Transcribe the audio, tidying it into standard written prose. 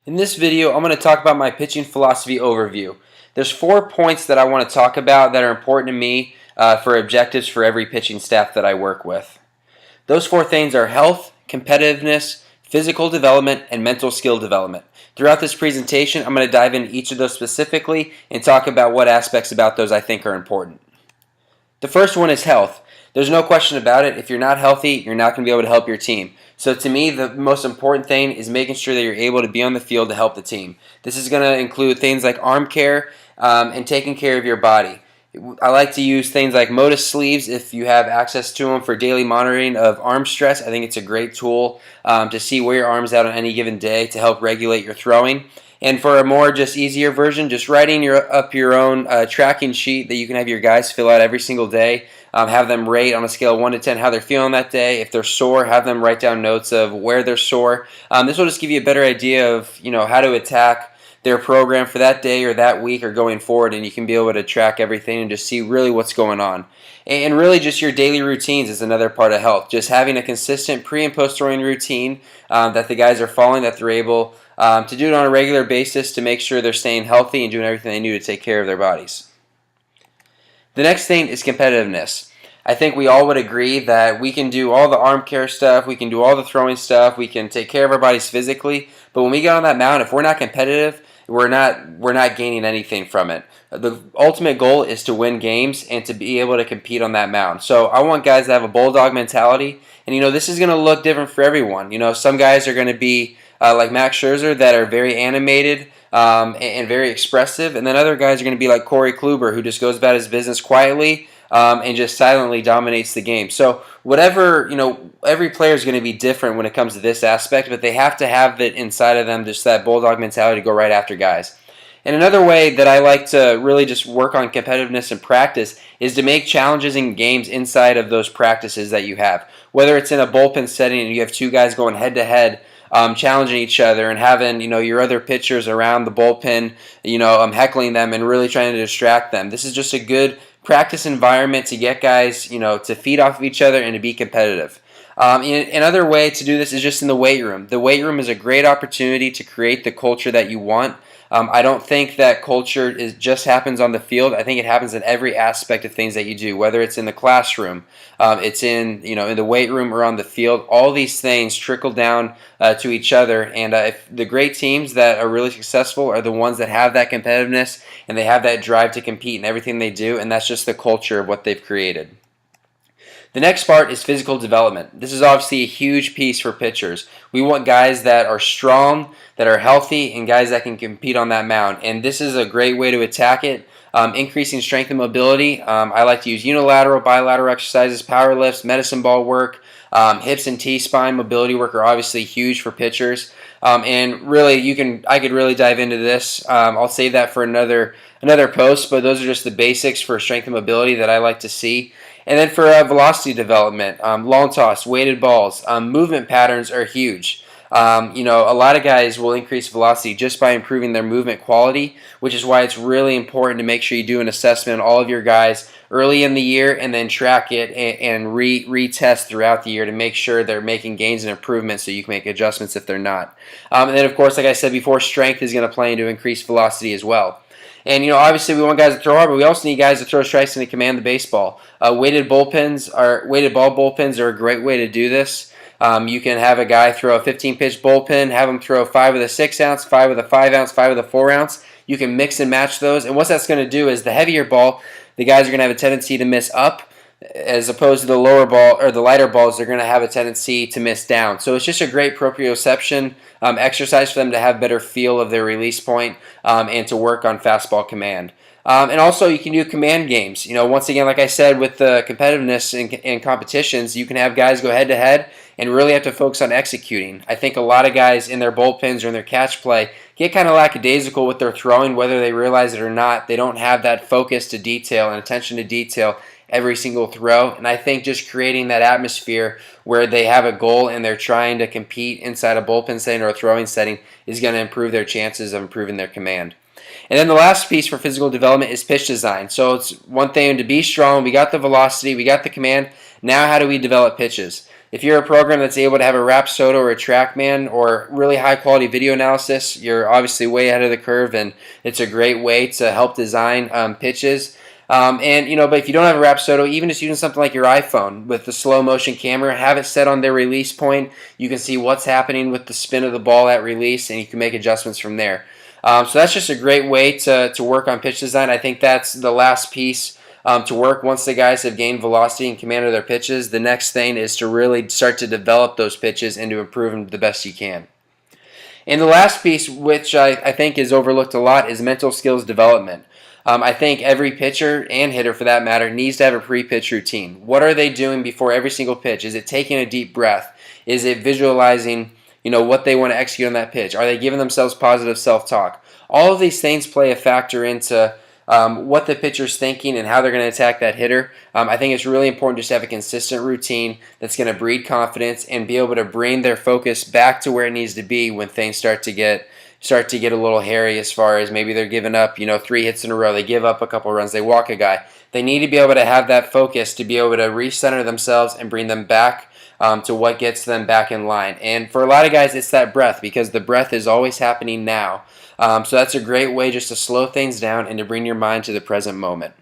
In this video, I'm going to talk about my pitching philosophy overview. There's 4 points that I want to talk about that are important to me for objectives for every pitching staff that I work with. Those 4 things are health, competitiveness, physical development, and mental skill development. Throughout this presentation, I'm going to dive into each of those specifically and talk about what aspects about those I think are important. The first one is health. There's no question about it. If you're not healthy, you're not going to be able to help your team. So to me, the most important thing is making sure that you're able to be on the field to help the team. This is going to include things like arm care and taking care of your body. I like to use things like Motus sleeves if you have access to them for daily monitoring of arm stress. I think it's a great tool to see where your arm's at on any given day to help regulate your throwing. And for a more just easier version, just writing up your own tracking sheet that you can have your guys fill out every single day. Have them rate on a scale of 1 to 10 how they're feeling that day. If they're sore, have them write down notes of where they're sore. This will just give you a better idea of how to attack their program for that day or that week or going forward, and you can be able to track everything and just see really what's going on. And really just your daily routines is another part of health. Just having a consistent pre- and post-throwing routine that the guys are following, that they're able to do it on a regular basis to make sure they're staying healthy and doing everything they do to take care of their bodies. The next thing is competitiveness. I think we all would agree that we can do all the arm care stuff, we can do all the throwing stuff, we can take care of our bodies physically, but when we get on that mound, if we're not competitive, we're not gaining anything from it. The ultimate goal is to win games and to be able to compete on that mound. So I want guys to have a bulldog mentality, and this is going to look different for everyone. Some guys are going to be like Max Scherzer that are very animated and very expressive, and then other guys are going to be like Corey Kluber, who just goes about his business quietly and just silently dominates the game. So whatever, every player is going to be different when it comes to this aspect, but they have to have it inside of them, just that bulldog mentality to go right after guys. And another way that I like to really just work on competitiveness and practice is to make challenges in games inside of those practices that you have. Whether it's in a bullpen setting and you have 2 guys going head-to-head, challenging each other and having your other pitchers around the bullpen, heckling them and really trying to distract them. This is just a good practice environment to get guys, to feed off of each other and to be competitive. Another way to do this is just in the weight room. The weight room is a great opportunity to create the culture that you want. I don't think that culture just happens on the field. I think it happens in every aspect of things that you do, whether it's in the classroom, it's in the weight room or on the field. All these things trickle down to each other, and if the great teams that are really successful are the ones that have that competitiveness and they have that drive to compete in everything they do, and that's just the culture of what they've created. The next part is physical development. This is obviously a huge piece for pitchers. We want guys that are strong, that are healthy, and guys that can compete on that mound. And this is a great way to attack it. Increasing strength and mobility. I like to use unilateral, bilateral exercises, power lifts, medicine ball work, hips and T-spine mobility work are obviously huge for pitchers. And really, I could really dive into this. I'll save that for another post, but those are just the basics for strength and mobility that I like to see. And then for velocity development, long toss, weighted balls, movement patterns are huge. A lot of guys will increase velocity just by improving their movement quality, which is why it's really important to make sure you do an assessment on all of your guys early in the year and then track it and retest throughout the year to make sure they're making gains and improvements so you can make adjustments if they're not. And then, of course, like I said before, strength is going to play into increased velocity as well. And obviously we want guys to throw hard, but we also need guys to throw strikes and to command the baseball. Weighted ball bullpens are a great way to do this. You can have a guy throw a 15-pitch bullpen, have him throw 5 with a 6-ounce, 5 with a 5-ounce, 5 with a 4-ounce. You can mix and match those, and what that's going to do is the heavier ball, the guys are going to have a tendency to miss up, as opposed to the lower ball or the lighter balls, they're going to have a tendency to miss down. So it's just a great proprioception exercise for them to have better feel of their release point and to work on fastball command. And also you can do command games. Once again, like I said, with the competitiveness in competitions, you can have guys go head-to-head and really have to focus on executing. I think a lot of guys in their bullpens or in their catch play get kind of lackadaisical with their throwing, whether they realize it or not. They don't have that focus to detail and attention to detail every single throw, and I think just creating that atmosphere where they have a goal and they're trying to compete inside a bullpen setting or a throwing setting is going to improve their chances of improving their command. And then the last piece for physical development is pitch design. So it's one thing to be strong, we got the velocity, we got the command, now how do we develop pitches? If you're a program that's able to have a Rapsodo or a TrackMan or really high quality video analysis, you're obviously way ahead of the curve, and it's a great way to help design pitches. But if you don't have a Rapsodo, even just using something like your iPhone with the slow motion camera, have it set on their release point. You can see what's happening with the spin of the ball at release, and you can make adjustments from there. So that's just a great way to work on pitch design. I think that's the last piece to work once the guys have gained velocity and command of their pitches. The next thing is to really start to develop those pitches and to improve them the best you can. And the last piece, which I think is overlooked a lot, is mental skills development. I think every pitcher and hitter, for that matter, needs to have a pre-pitch routine. What are they doing before every single pitch? Is it taking a deep breath? Is it visualizing, what they want to execute on that pitch? Are they giving themselves positive self-talk? All of these things play a factor into what the pitcher's thinking and how they're going to attack that hitter. I think it's really important just to have a consistent routine that's going to breed confidence and be able to bring their focus back to where it needs to be when things start to get a little hairy, as far as maybe they're giving up 3 hits in a row, they give up a couple runs, they walk a guy. They need to be able to have that focus to be able to recenter themselves and bring them back to what gets them back in line. And for a lot of guys, it's that breath, because the breath is always happening now. So that's a great way just to slow things down and to bring your mind to the present moment.